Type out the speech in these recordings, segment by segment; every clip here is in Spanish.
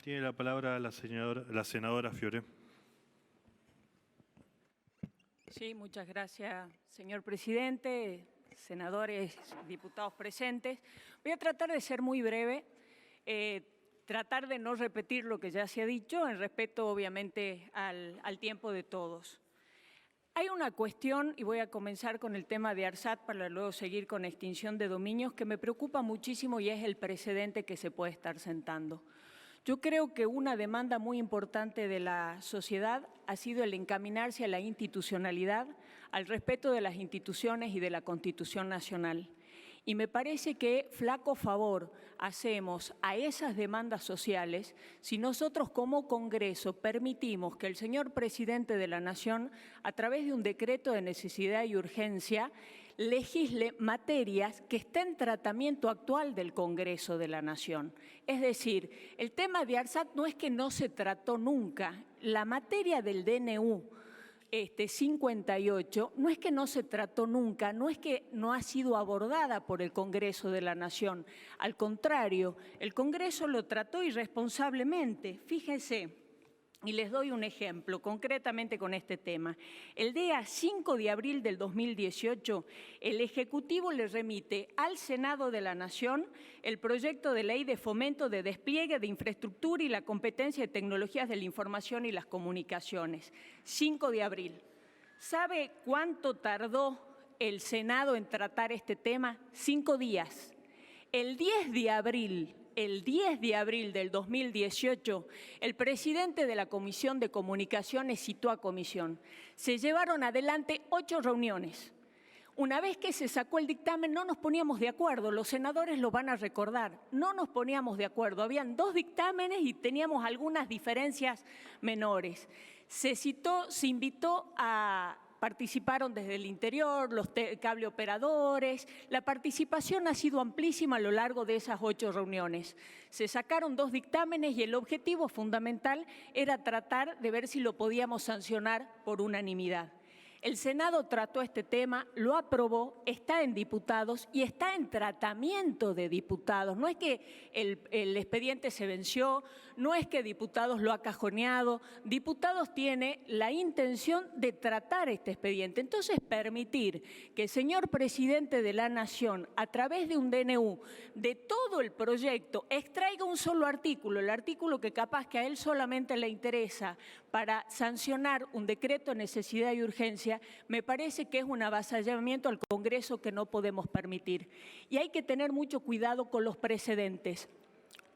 Tiene la palabra la senadora Fiore. Sí, muchas gracias, señor presidente, senadores, diputados presentes. Voy a tratar de ser muy breve, tratar de no repetir lo que ya se ha dicho, en respeto obviamente al tiempo de todos. Hay una cuestión, y voy a comenzar con el tema de ARSAT para luego seguir con extinción de dominios, que me preocupa muchísimo y es el precedente que se puede estar sentando. Yo creo que una demanda muy importante de la sociedad ha sido el encaminarse a la institucionalidad, al respeto de las instituciones y de la Constitución Nacional. Y me parece que flaco favor hacemos a esas demandas sociales si nosotros como Congreso permitimos que el señor presidente de la Nación, a través de un decreto de necesidad y urgencia, legisle materias que estén en tratamiento actual del Congreso de la Nación. Es decir, el tema de ARSAT no es que no se trató nunca. La materia del DNU 58 no es que no se trató nunca, no es que no ha sido abordada por el Congreso de la Nación. Al contrario, el Congreso lo trató irresponsablemente. Fíjense. Y les doy un ejemplo, concretamente con este tema. El día 5 de abril del 2018, el Ejecutivo le remite al Senado de la Nación el proyecto de ley de fomento de despliegue de infraestructura y la competencia de tecnologías de la información y las comunicaciones. 5 de abril. ¿Sabe cuánto tardó el Senado en tratar este tema? 5 días. El 10 de abril del 2018, el presidente de la Comisión de Comunicaciones citó a comisión. Se llevaron adelante 8 reuniones. Una vez que se sacó el dictamen, no nos poníamos de acuerdo, los senadores lo van a recordar, no nos poníamos de acuerdo. Habían 2 dictámenes y teníamos algunas diferencias menores. Se invitó a... Participaron desde el interior, los cable operadores. La participación ha sido amplísima a lo largo de esas 8 reuniones. Se sacaron 2 dictámenes y el objetivo fundamental era tratar de ver si lo podíamos sancionar por unanimidad. El Senado trató este tema, lo aprobó, está en diputados y está en tratamiento de diputados. No es que el expediente se venció, no es que diputados lo ha cajoneado. Diputados tiene la intención de tratar este expediente. Entonces, permitir que el señor presidente de la Nación, a través de un DNU, de todo el proyecto, extraiga un solo artículo, el artículo que capaz que a él solamente le interesa para sancionar un decreto de necesidad y urgencia, me parece que es un avasallamiento al Congreso que no podemos permitir. Y hay que tener mucho cuidado con los precedentes,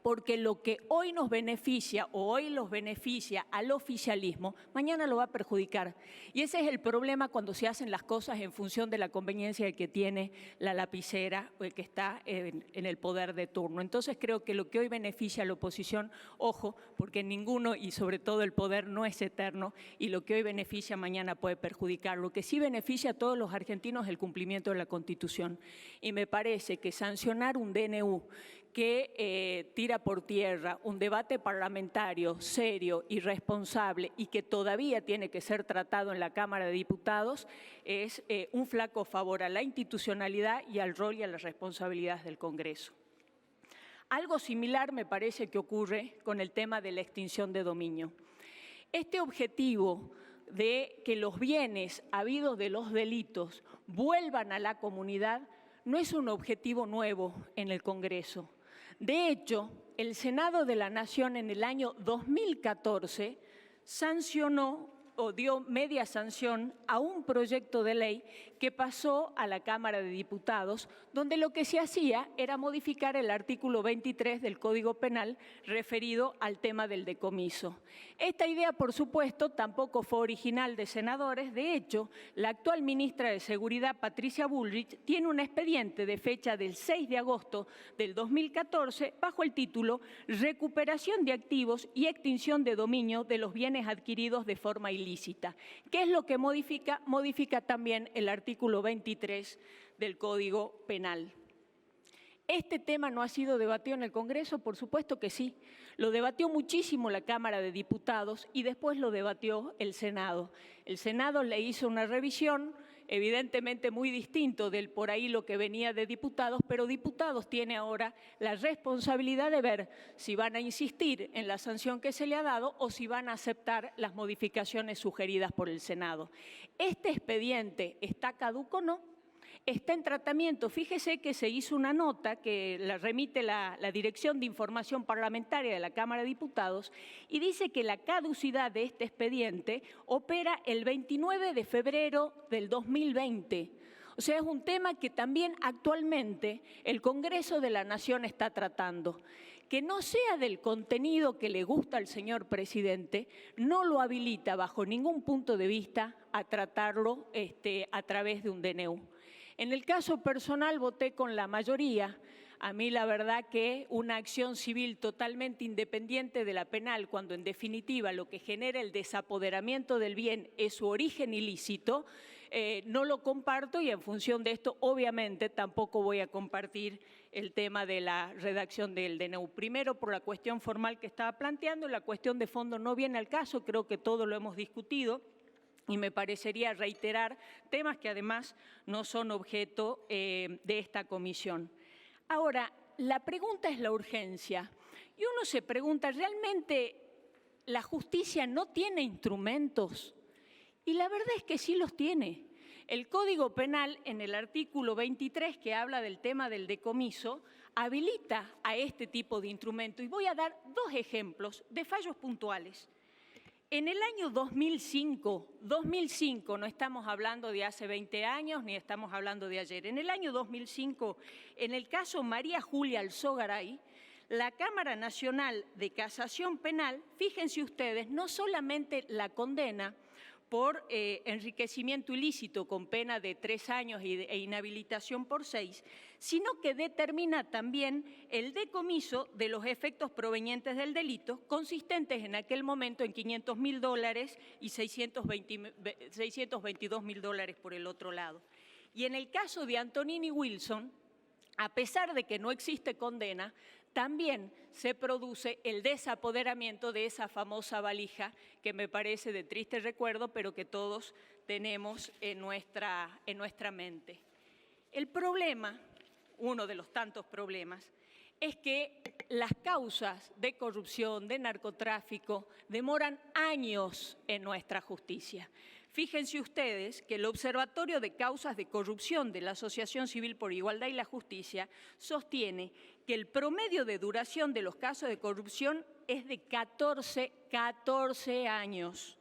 porque lo que hoy nos beneficia o hoy los beneficia al oficialismo, mañana lo va a perjudicar. Y ese es el problema cuando se hacen las cosas en función de la conveniencia del que tiene la lapicera o el que está en el poder de turno. Entonces creo que lo que hoy beneficia a la oposición, ojo, porque ninguno y sobre todo el poder no es eterno, y lo que hoy beneficia mañana puede perjudicar. Lo que sí beneficia a todos los argentinos es el cumplimiento de la Constitución. Y me parece que sancionar un DNU que tira por tierra un debate parlamentario serio y responsable y que todavía tiene que ser tratado en la Cámara de Diputados es un flaco favor a la institucionalidad y al rol y a las responsabilidades del Congreso. Algo similar me parece que ocurre con el tema de la extinción de dominio. Este objetivo de que los bienes habidos de los delitos vuelvan a la comunidad no es un objetivo nuevo en el Congreso. De hecho, el Senado de la Nación en el año 2014 sancionó o dio media sanción a un proyecto de ley que pasó a la Cámara de Diputados, donde lo que se hacía era modificar el artículo 23 del Código Penal referido al tema del decomiso. Esta idea, por supuesto, tampoco fue original de senadores. De hecho, la actual ministra de Seguridad, Patricia Bullrich, tiene un expediente de fecha del 6 de agosto del 2014 bajo el título Recuperación de activos y extinción de dominio de los bienes adquiridos de forma ilícita. ¿Qué es lo que modifica? Modifica también el artículo 23 del Código Penal. ¿Este tema no ha sido debatido en el Congreso? Por supuesto que sí. Lo debatió muchísimo la Cámara de Diputados y después lo debatió el Senado. El Senado le hizo una revisión evidentemente muy distinto del por ahí lo que venía de diputados, pero diputados tiene ahora la responsabilidad de ver si van a insistir en la sanción que se le ha dado o si van a aceptar las modificaciones sugeridas por el Senado. ¿Este expediente está caduco o no? Está en tratamiento. Fíjese que se hizo una nota que la remite la Dirección de Información Parlamentaria de la Cámara de Diputados y dice que la caducidad de este expediente opera el 29 de febrero del 2020. O sea, es un tema que también actualmente el Congreso de la Nación está tratando. Que no sea del contenido que le gusta al señor presidente, no lo habilita bajo ningún punto de vista a tratarlo a través de un DNU. En el caso personal voté con la mayoría. A mí la verdad que una acción civil totalmente independiente de la penal, cuando en definitiva lo que genera el desapoderamiento del bien es su origen ilícito, no lo comparto y en función de esto obviamente tampoco voy a compartir el tema de la redacción del DNU. Primero por la cuestión formal que estaba planteando, la cuestión de fondo no viene al caso, creo que todo lo hemos discutido. Y me parecería reiterar temas que además no son objeto de esta comisión. Ahora, la pregunta es la urgencia. Y uno se pregunta, ¿realmente la justicia no tiene instrumentos? Y la verdad es que sí los tiene. El Código Penal, en el artículo 23, que habla del tema del decomiso, habilita a este tipo de instrumento. Y voy a dar dos ejemplos de fallos puntuales. En el año 2005, no estamos hablando de hace 20 años ni estamos hablando de ayer, en el año 2005, en el caso María Julia Alzogaray, la Cámara Nacional de Casación Penal, fíjense ustedes, no solamente la condena por enriquecimiento ilícito con pena de 3 años e inhabilitación por 6, sino que determina también el decomiso de los efectos provenientes del delito, consistentes en aquel momento en $500.000 y $622.000 por el otro lado. Y en el caso de Antonini Wilson, a pesar de que no existe condena, también se produce el desapoderamiento de esa famosa valija que me parece de triste recuerdo, pero que todos tenemos en nuestra mente. El problema, uno de los tantos problemas, es que las causas de corrupción, de narcotráfico, demoran años en nuestra justicia. Fíjense ustedes que el Observatorio de Causas de Corrupción de la Asociación Civil por Igualdad y la Justicia sostiene que el promedio de duración de los casos de corrupción es de 14 años.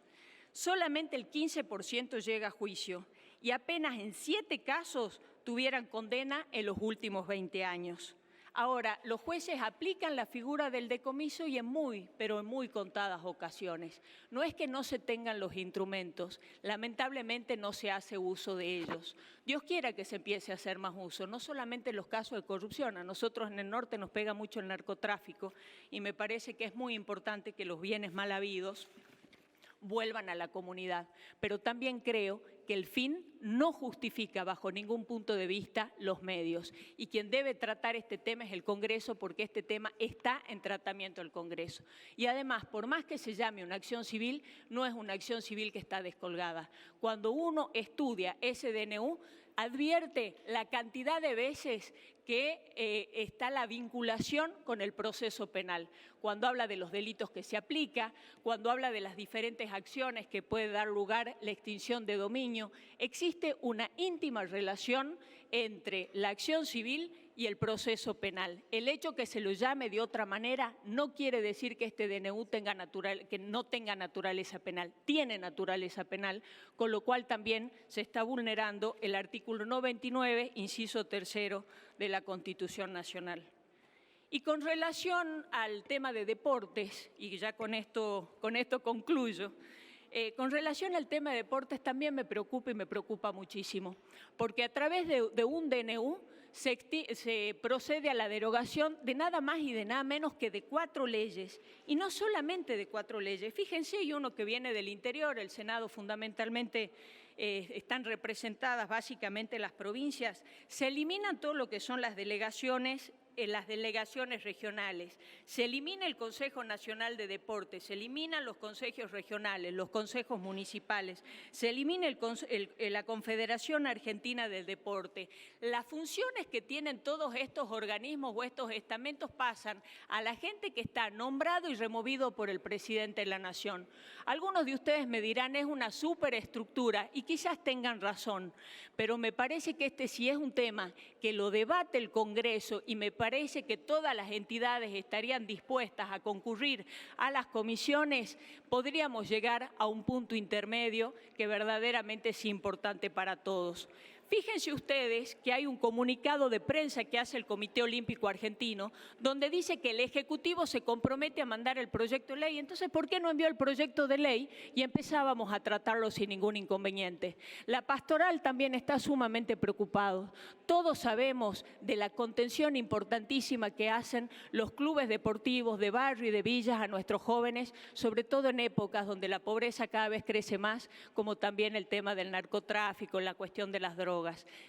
Solamente el 15% llega a juicio y apenas en 7 casos tuvieran condena en los últimos 20 años. Ahora, los jueces aplican la figura del decomiso y pero en muy contadas ocasiones. No es que no se tengan los instrumentos, lamentablemente no se hace uso de ellos. Dios quiera que se empiece a hacer más uso, no solamente en los casos de corrupción. A nosotros en el norte nos pega mucho el narcotráfico y me parece que es muy importante que los bienes mal habidos vuelvan a la comunidad, pero también creo que el fin no justifica bajo ningún punto de vista los medios y quien debe tratar este tema es el Congreso porque este tema está en tratamiento del Congreso. Y además, por más que se llame una acción civil, no es una acción civil que está descolgada. Cuando uno estudia ese DNU, advierte la cantidad de veces que está la vinculación con el proceso penal. Cuando habla de los delitos que se aplica, cuando habla de las diferentes acciones que puede dar lugar la extinción de dominio, existe una íntima relación entre la acción civil y el proceso penal. El hecho que se lo llame de otra manera no quiere decir que este DNU no tenga naturaleza penal. Tiene naturaleza penal, con lo cual también se está vulnerando el artículo 99, inciso 3 de la Constitución Nacional. Y con relación al tema de deportes, y ya con esto concluyo, con relación al tema de deportes también me preocupa y me preocupa muchísimo, porque a través de un DNU se procede a la derogación de nada más y de nada menos que de 4 leyes, y no solamente de 4 leyes. Fíjense, hay uno que viene del interior, el Senado fundamentalmente están representadas básicamente las provincias, se eliminan todo lo que son las delegaciones las delegaciones regionales, se elimina el Consejo Nacional de Deportes, se eliminan los consejos regionales, los consejos municipales, se elimina la Confederación Argentina del Deporte. Las funciones que tienen todos estos organismos o estos estamentos pasan a la gente que está nombrado y removido por el presidente de la Nación. Algunos de ustedes me dirán, es una superestructura, y quizás tengan razón, pero me parece que este sí es un tema que lo debate el Congreso y me parece que todas las entidades estarían dispuestas a concurrir a las comisiones, podríamos llegar a un punto intermedio que verdaderamente es importante para todos. Fíjense ustedes que hay un comunicado de prensa que hace el Comité Olímpico Argentino donde dice que el Ejecutivo se compromete a mandar el proyecto de ley. Entonces, ¿por qué no envió el proyecto de ley y empezábamos a tratarlo sin ningún inconveniente? La pastoral también está sumamente preocupada. Todos sabemos de la contención importantísima que hacen los clubes deportivos de barrio y de villas a nuestros jóvenes, sobre todo en épocas donde la pobreza cada vez crece más, como también el tema del narcotráfico, la cuestión de las drogas.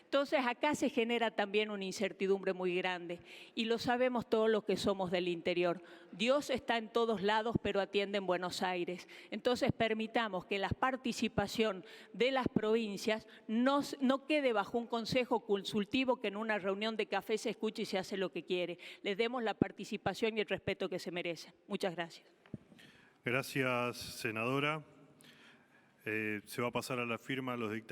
Entonces, acá se genera también una incertidumbre muy grande y lo sabemos todos los que somos del interior. Dios está en todos lados, pero atiende en Buenos Aires. Entonces, permitamos que la participación de las provincias no quede bajo un consejo consultivo que en una reunión de café se escuche y se hace lo que quiere. Les demos la participación y el respeto que se merecen. Muchas gracias. Gracias, senadora. Se va a pasar a la firma los dictámenes.